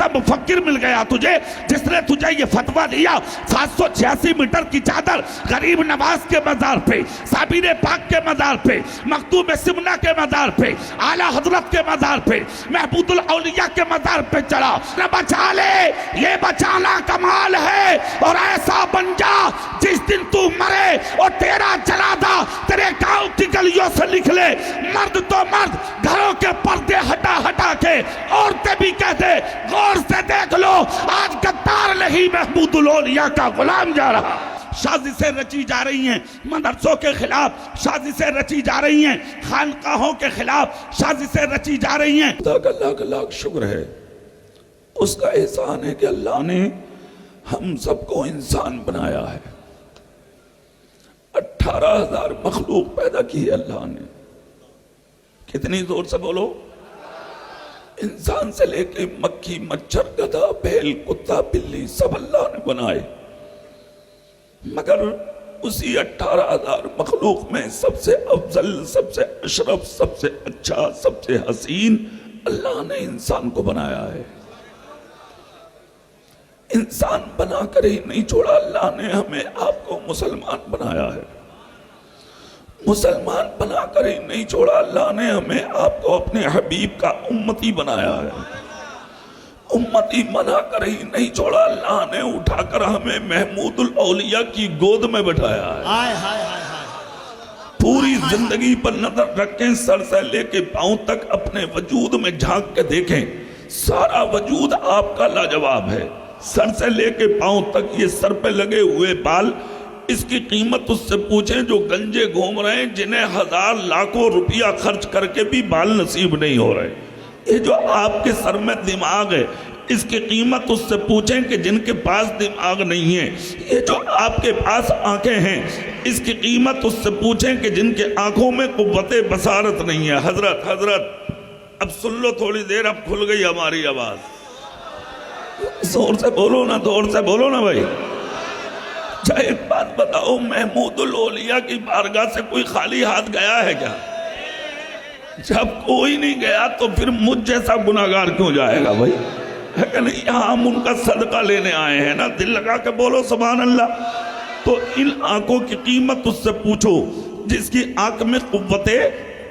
ऐसा मुफक्किर मिल गया तुझे जिसने तुझे ये फतवा दिया 786 मीटर की चादर गरीब नवाज के मजार पे, साबिर पाक के मजार पे, मखदूम सिमना के मजार पे, आला हजरत के मजार पे, महबूबुल औलिया के मजार पे चढ़ा। न बचा ले, ये बचाना कमाल है। और ऐसा बन जा जिस दिन तू मरे और तेरा जनाजा तेरे गांव की गलियों से निकले, मर्द तो मर्द घरों के पर्दे हटा हटा के औरतें भी कहते गौर से देख लो आज गद्दार नहीं महबूबुल औलिया का गुलाम जा रहा। साजिशें रची जा रही हैं मदरसों के खिलाफ, साजिशें रची जा रही हैं खानकाहों के खिलाफ, साजिशें रची जा रही हैं। अल्लाह का लाख शुक्र है, उसका एहसान है कि अल्लाह ने हम सबको इंसान बनाया है। 18,000 मखलूक पैदा की है अल्लाह ने। कितनी जोर से बोलो। इंसान से लेके मक्खी, मच्छर, गधा, बैल, कुत्ता, बिल्ली सब अल्लाह ने बनाए, मगर उसी 18,000 मखलूक में सबसे अफजल, सबसे अशरफ, सबसे अच्छा, सबसे हसीन अल्लाह ने इंसान को बनाया है। इंसान बनाकर ही नहीं छोड़ा, अल्लाह ने हमें आपको मुसलमान बनाया है। मुसलमान बनाकर ही नहीं छोड़ा, अल्लाह ने हमें आपको अपने हबीब का उम्मती बनाया है। उम्मती बनाकर ही नहीं छोड़ा, अल्लाह ने उठाकर हमें महमूदुल औलिया की गोद में बैठाया है। हाय हाय हाय हाय। पूरी जिंदगी पर नजर रखें, सर से लेके पांव तक अपने वजूद में झांक के देखें, सारा वजूद आपका लाजवाब है। सर से लेके पांव तक ये सर पे लगे हुए बाल, इसकी कीमत उससे पूछें जो गंजे घूम रहे हैं, जिन्हें हजार लाखों रुपया खर्च करके भी बाल नसीब नहीं हो रहे। ये जो आपके सर में दिमाग है, इसकी कीमत उससे पूछें कि जिनके पास दिमाग नहीं है। ये जो आपके पास आंखें हैं, इसकी कीमत उससे पूछें कि जिनके आंखों में कुव्वते बसारत नहीं है। हजरत हजरत अब सुन लो थोड़ी देर, अब खुल गई हमारी आवाज। जोर से बोलो ना, जोर से बोलो ना भाई। चाहे एक बात बताओ, महमूदुल औलिया की बारगाह से कोई खाली हाथ गया है क्या? जब कोई नहीं गया तो फिर मुझ जैसा गुनाहगार क्यों जाएगा भाई? है कि नहीं? यहाँ हम उनका सदका लेने आए हैं ना, दिल लगा के बोलो सुभान अल्लाह। तो इन आंखों की कीमत उससे पूछो जिसकी आंख में कुव्वते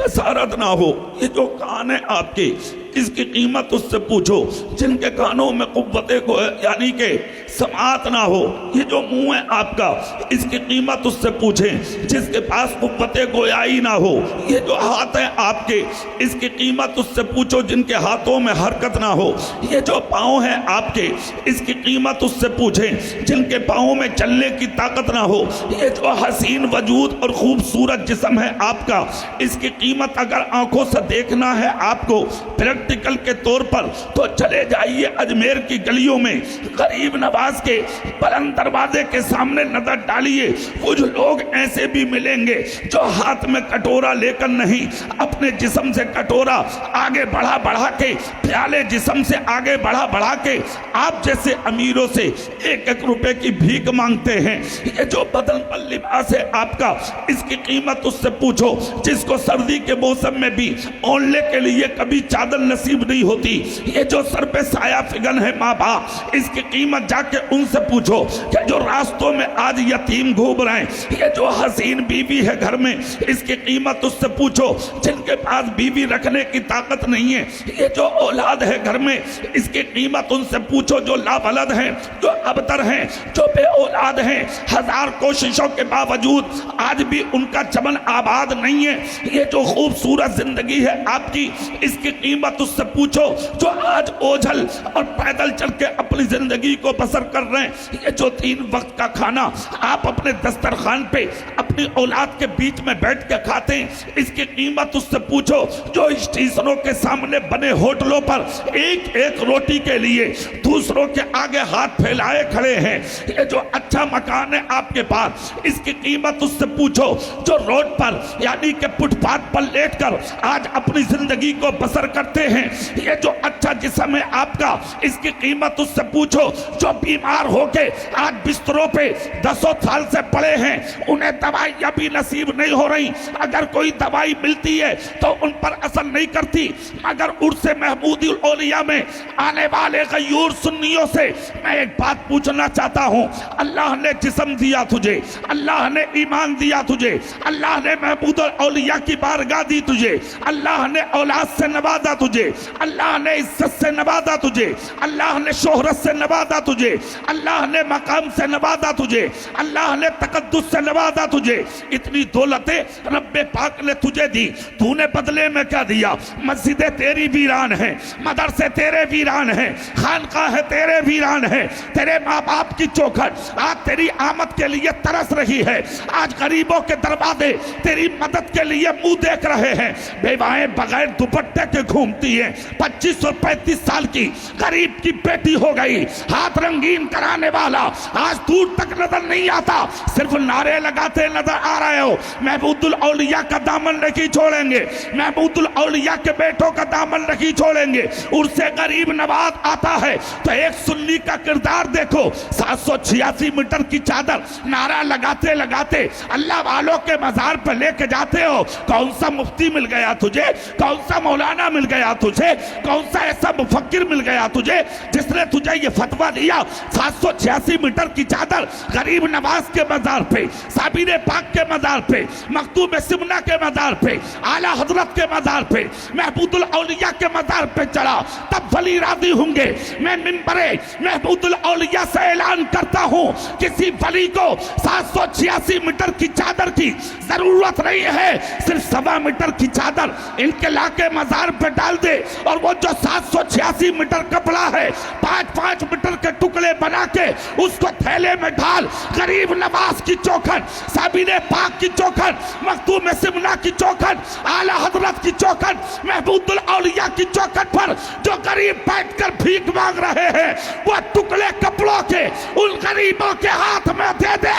बसारत ना हो। ये जो कान है आपके, इसकी कीमत उससे पूछो जिनके कानों में कुव्वते को यानी के समात ना हो। ये जो मुंह है आपका, इसकी कीमत उससे पूछें जिसके पास कुव्वते गोयाई ना हो। ये जो हाथ है आपके, इसकी कीमत उससे पूछो जिनके हाथों में हरकत ना हो। ये जो पाँव है आपके, इसकी कीमत उससे पूछें जिनके पाँव में चलने की ताकत ना हो। ये जो हसीन वजूद और खूबसूरत जिस्म है आपका, इसकी कीमत अगर आंखों से देखना है आपको प्रैक्टिकल के तौर पर, तो चले जाइए अजमेर की गलियों में, गरीब नवाज के बुलंद दरवाजे के सामने नजर डालिए। कुछ लोग ऐसे भी मिलेंगे जो हाथ में कटोरा लेकर नहीं, अपने जिस्म से कटोरा आगे बढ़ा बढ़ा के, प्याले जिस्म से आगे बढ़ा बढ़ा के आप जैसे अमीरों से 1-1 रुपए की भीख मांगते हैं। ये जो बदन पर लिबास है आपका, इसकी कीमत उससे पूछो जिसको सर्दी के मौसम में भी ओढ़ने के लिए कभी चादर नसीब नहीं होती। ये जो सर पे साया फिगन है माँ बाप, इसकी कीमत जाके उनसे पूछो कि जो रास्तों में आज यतीम घूम रहे हैं। ये जो हसीन बीवी है घर में, इसकी कीमत उससे पूछो जिनके पास बीवी रखने की ताकत नहीं है। ये जो औलाद है घर में, इसकी कीमत उनसे पूछो जो लाबलद हैं, जो अबतर हैं, जो बे औलाद हैं। हजार कोशिशों के बावजूद आज भी उनका चमन आबाद नहीं है। ये जो खूबसूरत जिंदगी है आपकी, इसकी कीमत उससे पूछो जो आज ओझल और पैदल चल के अपनी जिंदगी को बसर कर रहे हैं। ये जो 3 वक्त का खाना आप अपने दस्तरखान पे अपनी औलाद के बीच में बैठ के खाते हैं, इसकी कीमत उससे पूछो जो स्टेशनों के सामने बने होटलों पर एक एक रोटी के लिए दूसरों के आगे हाथ फैलाए खड़े हैं। ये जो अच्छा मकान है आपके पास, इसकी कीमत उससे पूछो जो रोड पर यानी कि फुटपाथ पर लेटकर आज अपनी जिंदगी को बसर करते हैं। ये जो अच्छा जिस्म है आपका, इसकी कीमत उससे पूछो जो बीमार होके आज बिस्तरों पे 10 साल से पड़े हैं, उन्हें दवाई अभी नसीब नहीं हो रही। अगर कोई दवाई मिलती है तो उन पर असर नहीं करती। मगर उर्स महमूदुल औलिया में आने वाले गयूर सुन्नियों से मैं एक बात पूछना चाहता हूं। अल्लाह ने जिस्म दिया तुझे, अल्लाह ने ईमान दिया तुझे, अल्लाह ने महमूदुल औलिया की बारगाह दी तुझे, अल्लाह ने औलाद से नवाजा तुझे, अल्लाह ने इज्जत से नवाजा तुझे, अल्लाह ने शोहरत से नवाजा तुझे, अल्लाह ने मकाम से नवाजा तुझे, अल्लाह ने तकद्दुस से नवाजा तुझे। इतनी दौलतें रब्बे पाक ने तुझे दी, तूने बदले में क्या दिया? मस्जिदें तेरी वीरान है, मदरसे तेरे वीरान है, खानकाहें तेरे वीरान है, तेरे माँ बाप की चौखट आज तेरी आमद के लिए तरस रही है। आज गरीबों के दरवाजे तेरी मदद के लिए मुंह देख रहे हैं। बेवाएं बगैर दुपट्टे के घूमती हैं। 25 और 35 साल की गरीब की बेटी हो गई, हाथ रंगीन कराने वाला आज दूर तक नजर नहीं आता, सिर्फ नारे लगाते नजर आ रहे हो। महमूदुल औलिया का दामन नहीं छोड़ेंगे, महमूदुल औलिया के बेटों का दामन नहीं छोड़ेंगे। उससे गरीब नवाज आता है तो एक सुन्नी का किरदार देखो। 786 मीटर की चादर नारा लगाते लगाते अल्लाह वालों के मजार पर लेके जाते हो। कौन सा मुफ्ती मिल गया तुझे, कौन सा मौलाना मिल गया तुझे, कौन सा ऐसा मुफक्किर मिल गया तुझे जिसने तुझे ये फतवा दिया 786 मीटर की चादर गरीब नवाज के मजार पे, साबिर पाक के मजार पे, मखदूम सिमना के मजार पे, आला हजरत के मजार पे, महमूदुल औलिया के मजार पे चढ़ा, तब वली राजी होंगे। मैं मिंबरे महमूदुल औलिया से ऐलान करता हूं, किसी वली को 786 मीटर की चादर की जरूरत नहीं है। सिर्फ 1.25 मीटर की चादर इनके लाके मजार पे डाल दे और वो जो 786 मीटर कपड़ा है 5-5 मीटर के टुकड़े बना के उसको थैले में डाल। गरीब नवाज की चौखट, साबिर पाक की चौखट, मखदूम सिमना की चौखट, आला हजरत की चौखट, महमूदुल औलिया की चौखट पर जो गरीब बैठकर भीख मांग रहे हैं वो टुकड़े कपड़ों के उन गरीबों के हाथ में दे दे।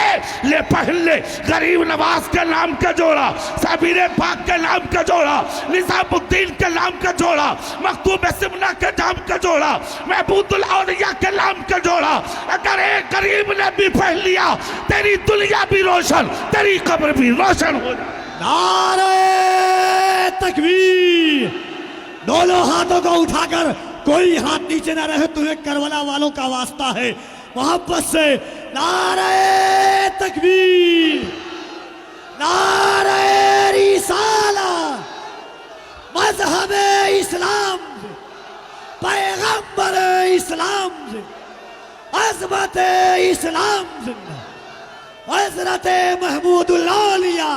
ले पहन ले गरीब नवाज के नाम का जोड़ा, साबिर पाक के नाम का जोड़ा, निजामुद्दीन के नाम का जोड़ा, मखदूम सिमना के नाम का जोड़ा, महमूदुल औलिया के नाम का जोड़ा। अगर एक गरीब ने भी पहन लिया तेरी दुनिया भी रोशन, तेरी कब्र भी रोशन हो जाए। नारे तकबीर! दोनों हाथों को उठाकर, कोई हाथ नीचे ना रहे, तुम्हें करबला वालों का वास्ता है, मोहब्बत से नारे तकबीर, नारे रिसाला, मजहब इस्लाम, पैगंबर इस्लाम, अज़मत इस्लाम, हज़रत महमूदुल औलिया।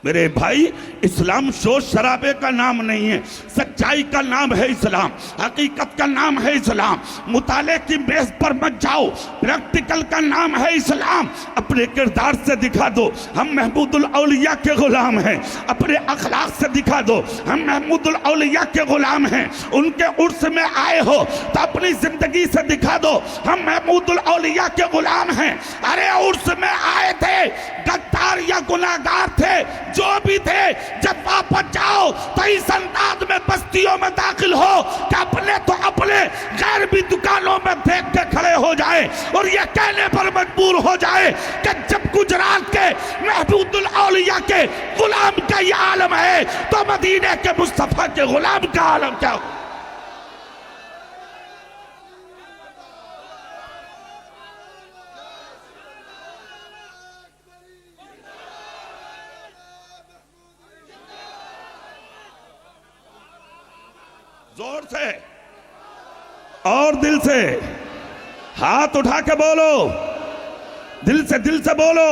मेरे भाई, इस्लाम शोर शराबे का नाम नहीं है, सच्चाई का नाम है इस्लाम, हकीकत का नाम है इस्लाम। मुताले की बेस पर मत जाओ, प्रैक्टिकल का नाम है इस्लाम। अपने किरदार से दिखा दो हम महमूदुल औलिया के गुलाम हैं, अपने अखलाक से दिखा दो हम महमूदुल औलिया के गुलाम हैं। उनके उर्स में आए हो तो अपनी जिंदगी से दिखा दो हम महमूदुल औलिया के गुलाम हैं। अरे उर्स में आए थे, गद्दार या गुनाहगार थे, जो भी थे, जब वापस जाओ तो इस अंदाज में बस्तियों में दाखिल हो कि अपने तो अपने गैर भी दुकानों में देख के खड़े हो जाए और ये कहने पर मजबूर हो जाए कि जब गुजरात के महमूदुल औलिया के गुलाम का ये आलम है तो मदीने के मुस्तफा के गुलाम का आलम क्या हो। जोर से और दिल से हाथ उठा के बोलो, दिल से बोलो।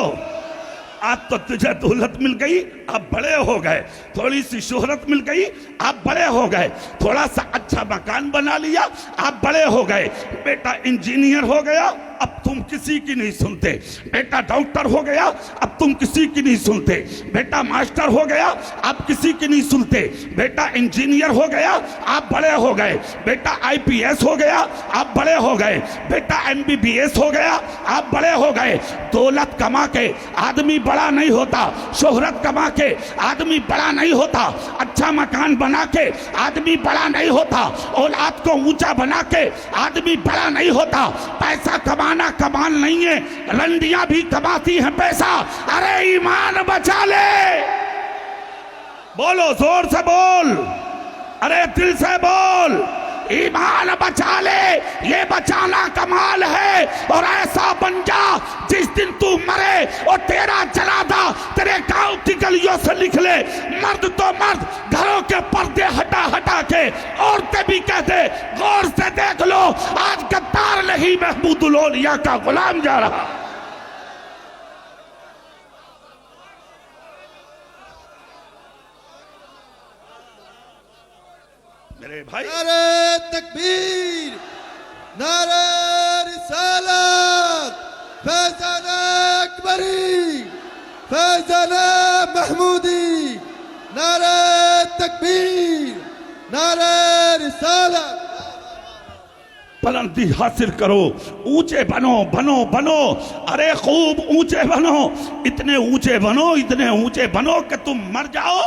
आज तो तुझे दौलत मिल गई, आप बड़े हो गए, थोड़ी सी शोहरत मिल गई, आप बड़े हो गए, थोड़ा सा अच्छा मकान बना लिया, आप बड़े हो गए, बेटा इंजीनियर हो गया, अब तुम किसी की नहीं सुनते। बेटा डॉक्टर हो गया, अब तुम किसी की नहीं सुनते। बेटा मास्टर हो गया, अब किसी की नहीं सुनते। बेटा इंजीनियर हो गया, आप बड़े हो गए। बेटा आईपीएस हो गया, आप बड़े हो गए। बेटा एमबीबीएस हो गया, आप बड़े हो गए। दौलत कमा के आदमी बड़ा नहीं होता, शोहरत कमा के आदमी बड़ा नहीं होता, अच्छा मकान बना के आदमी बड़ा नहीं होता, औलाद को ऊंचा बना के आदमी बड़ा नहीं होता। पैसा कमाना कमाल नहीं है, रंडियां भी कमाती हैं पैसा। अरे ईमान बचा ले, बोलो जोर से बोल, अरे दिल से बोल, ईमान बचा ले, ये बचाना कमाल है। और ऐसा बन जा जिस दिन तू मरे और तेरा जनाजा तेरे गांव की गलियों से निकले, मर्द तो मर्द घरों के पर्दे हटा हटा के औरतें भी कहते गौर से देख लो, आज गद्दार नहीं महमूदुल औलिया का गुलाम जा रहा। मेरे भाई, नारे तकबीर, नारे रिसालत, फैज़ान अकबरी, फैज़ान महमूदी, नारे तकबीर, नारे रिसालत। बुलंदी हासिल करो, ऊंचे बनो बनो बनो, अरे खूब ऊंचे बनो, इतने ऊंचे बनो, इतने ऊंचे बनो कि तुम मर जाओ,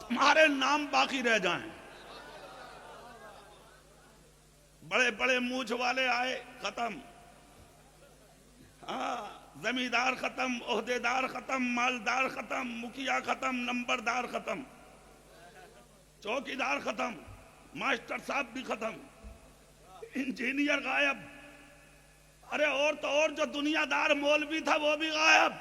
तुम्हारे नाम बाकी रह जाएं। बड़े बड़े मूछ वाले आए, खत्म। हाँ, जमींदार खत्म, ओहदेदार खत्म, मालदार खत्म, मुखिया खत्म, नंबरदार खत्म, चौकीदार खत्म, मास्टर साहब भी खत्म, इंजीनियर गायब। अरे और तो और जो दुनियादार मौलवी था वो भी गायब।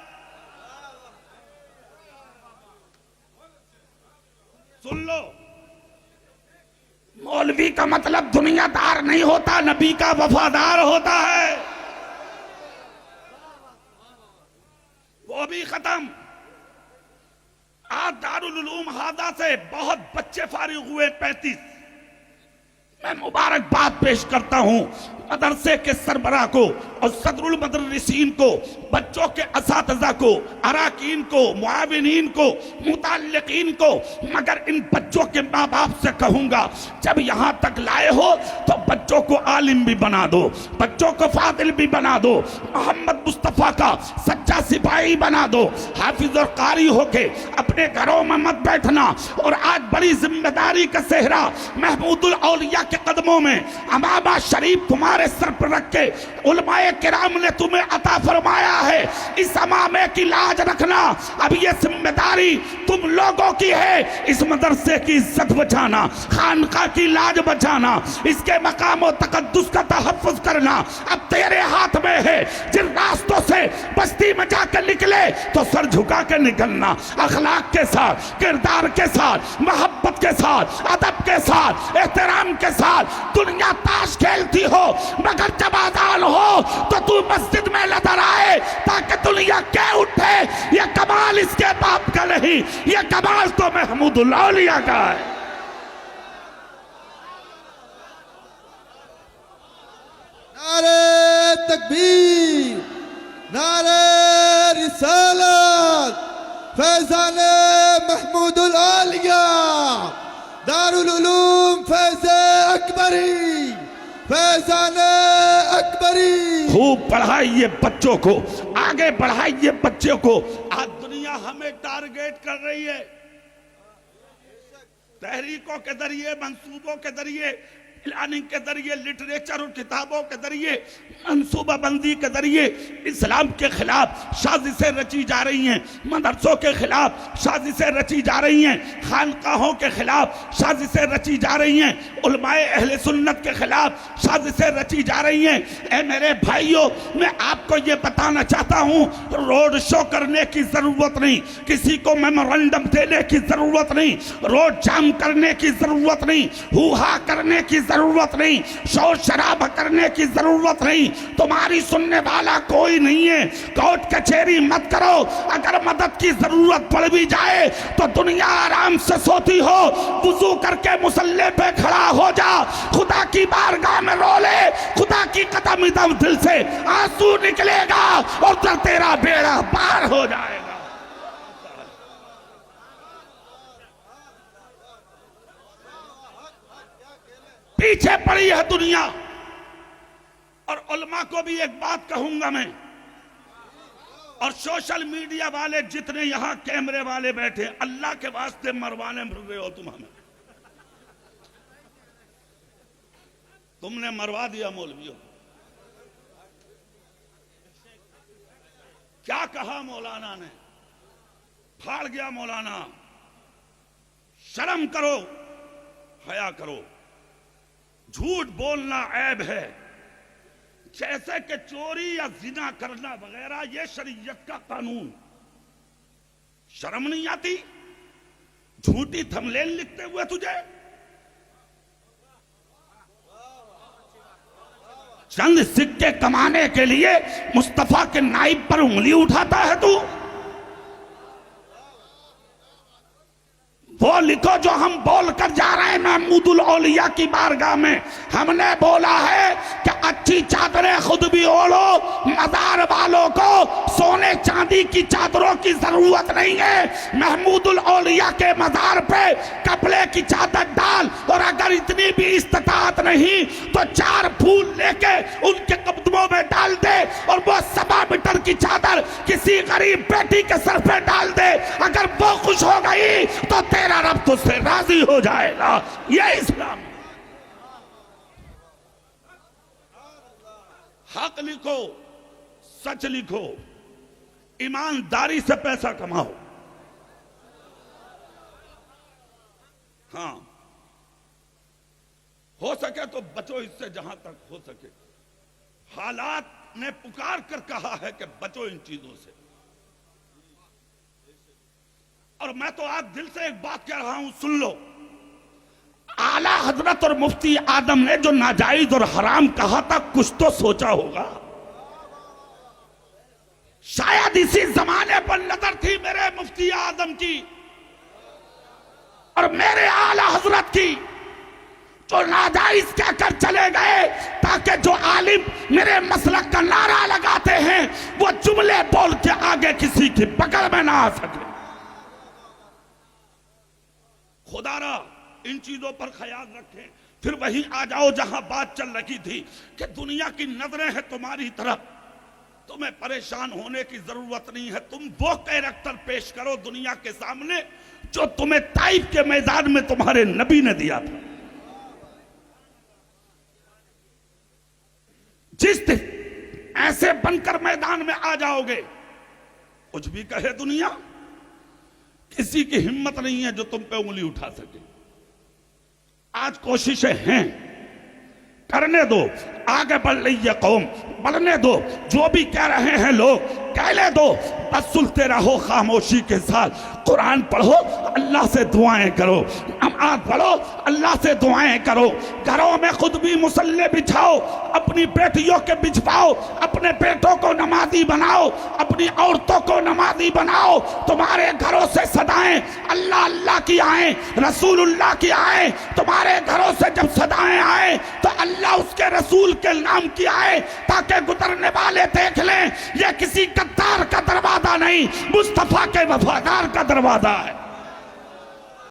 सुन लो, मौलवी का मतलब दुनियादार नहीं होता, नबी का वफादार होता है, वो भी खत्म। आज दारुल उलूम हादा से बहुत बच्चे फारिग हुए, 35। मैं मुबारकबाद पेश करता हूं मदरसे के सरबराह को और सदरुल मदरसीन को, बच्चों के असातिज़ा को, अराकीन को, मुआविनीन को, मुताल्लिकीन को। मगर इन बच्चों के माँ बाप से कहूंगा, जब यहाँ तक लाए हो तो बच्चों को आलिम भी बना दो, बच्चों को फादिल भी बना दो, मोहम्मद मुस्तफ़ा का सच्चा सिपाही बना दो। हाफिज और कारी होके अपने घरों में मत बैठना। और आज बड़ी जिम्मेदारी का सेहरा महमूदुल औलिया के कदमों में अमामा शरीफ तुम्हारे सर पर रख के उलमाए किराम ने तुम्हें अता फरमाया है। इस अमामे की लाज रखना। अब ये जिम्मेदारी तुम लोगों की है, इस मदरसे की इज्जत बचाना, खानका की लाज बचाना, इसके मकाम और तकद्दुस का तहफ़्फ़ुज़ करना अब तेरे हाथ में है। जिन रास्तों से बस्ती में जाकर निकले तो सर झुका के निकलना, अखलाक के साथ, किरदार के साथ, मोहब्बत के साथ, अदब के साथ, एहतराम के साथ। दुनिया ताश खेलती हो मगर जब आज़ान हो तो तू मस्जिद में नजर आए ताकि दुनिया के उठे। ये कमाल इसके बाप का नहीं, ये कमाल तो महमूदुल औलिया का है। नारे तकबीर, नारे रिसालत, फैज़ान महमूदुल औलिया, दारुल उलूम फैज़ अकबरी, फैज़ान अकबरी। खूब पढ़ाइए बच्चों को, आगे बढ़ाइए बच्चों को। आज दुनिया हमें टारगेट कर रही है, तहरीकों के जरिए, मंसूबों के जरिए, प्लानिंग के जरिए, लिटरेचर और किताबों के जरिए, मंसूबाबंदी के जरिए इस्लाम के खिलाफ साजिशें रची जा रही हैं, मदरसों के खिलाफ साजिशें रची जा रही हैं, खानकाहों के खिलाफ साजिशें रची जा रही हैं, उलमाए अहले सुन्नत के खिलाफ साजिशें रची जा रही हैं। ए मेरे भाइयों, मैं आपको ये बताना चाहता हूँ, रोड शो करने की जरूरत नहीं, किसी को मेमोरेंडम देने की जरूरत नहीं, रोड जाम करने की जरूरत नहीं, हुहा करने की जरूरत नहीं, शोर शराबा करने की जरूरत नहीं। तुम्हारी सुनने वाला कोई नहीं है। कोर्ट कचहरी मत करो। अगर मदद की जरूरत पड़ भी जाए तो दुनिया आराम से सोती हो, वुजू करके मुसल्ले पे खड़ा हो जा, खुदा की बारगाह में रो ले, खुदा की कदम दम दम दिल से आंसू निकलेगा और तो तेरा बेड़ा पार हो जाएगा। पीछे पड़ी है दुनिया। और उलमा को भी एक बात कहूंगा मैं, और सोशल मीडिया वाले जितने यहां कैमरे वाले बैठे, अल्लाह के वास्ते मरवाने फिर रहे हो तुम हमें। तुमने मरवा दिया मौलवियों। क्या कहा मौलाना ने, फाड़ गया मौलाना। शर्म करो, हया करो। झूठ बोलना ऐब है, जैसे कि चोरी या जिना करना वगैरह, यह शरीयत का कानून। शर्म नहीं आती झूठी थंबनेल लिखते हुए तुझे? चंद सिक्के कमाने के लिए मुस्तफा के नाइब पर उंगली उठाता है तू। वो लिखो जो हम बोलकर जा रहे हैं महमूदुल औलिया की बारगाह में। हमने बोला है कि अच्छी चादरें खुद भी ओढ़ो, मजार वालों को सोने चांदी की चादरों की जरूरत नहीं है। महमूदुल औलिया के मजार पे कपड़े की चादर डाल, और अगर इतनी भी इस्तात नहीं तो 4 फूल लेके उनके कदमों में डाल दे, और वो 1.25 मीटर की चादर किसी गरीब बेटी के सर पे डाल दे। अगर वो खुश हो गई तो तेरा रब तुझसे राजी हो जाएगा। ये इस्लाम। हक लिखो, सच लिखो, ईमानदारी से पैसा कमाओ। हाँ, हो सके तो बचो इससे जहां तक हो सके। हालात ने पुकार कर कहा है कि बचो इन चीजों से। और मैं तो आज दिल से एक बात कह रहा हूं, सुन लो। आला हजरत और मुफ्ती आदम ने जो नाजायज और हराम कहा था, कुछ तो सोचा होगा। शायद इसी जमाने पर नजर थी मेरे मुफ्ती आदम की और मेरे आला हजरत की, जो नाजायज कहकर चले गए, ताकि जो आलिम मेरे मसलक का नारा लगाते हैं वो जुमले बोल के आगे किसी की पकड़ में ना आ सके। खुदारा इन चीजों पर ख्याल रखें। फिर वहीं आ जाओ जहां बात चल रही थी कि दुनिया की नजरें हैं तुम्हारी तरफ, तुम्हें परेशान होने की जरूरत नहीं है। तुम वो कैरेक्टर पेश करो दुनिया के सामने जो तुम्हें ताइफ के मैदान में तुम्हारे नबी ने दिया था। जिस दिन ऐसे बनकर मैदान में आ जाओगे, कुछ भी कहे दुनिया, किसी की हिम्मत नहीं है जो तुम पे उंगली उठा सके। आज कोशिशें हैं, करने दो, आगे बढ़ रही है कौम, बढ़ने दो। जो भी कह रहे हैं लोग कहने दो, बस सुनते रहो खामोशी के साथ। कुरान पढ़ो, अल्लाह से दुआएं करो, नमाज पढ़ो, अल्लाह से दुआएं करो। घरों में खुद भी मुसल्ले बिछाओ, अपनी बेटियों के बिछवाओ, अपने बेटों को नमाजी बनाओ, अपनी औरतों को नमाजी बनाओ। तुम्हारे घरों से सदाएं अल्लाह अल्लाह की आए, रसूलुल्लाह की आए। तुम्हारे घरों से जब सदाएं आए तो अल्लाह उसके रसूल के नाम की आए, ताकि गुजरने वाले देख लें ये किसी गद्दार का दरवाजा नहीं, मुस्तफा के वफादार का दरवाजा है।